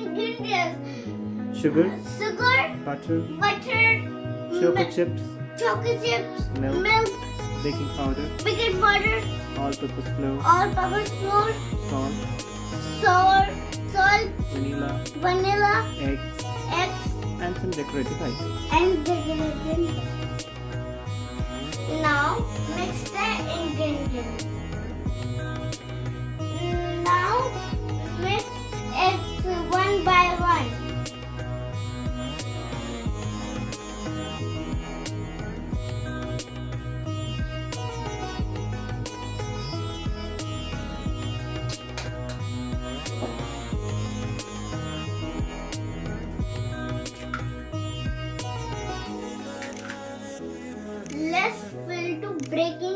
ingredients: sugar, sugar, butter, butter, chips, chocolate chips, milk, milk, baking powder, baking powder, all-purpose flour, all-purpose flour, salt, salt, vanilla, vanilla, eggs, eggs, and some decorative items. and decorative. Now mix the ingredients. Now mix it one by one. Let's fill to breaking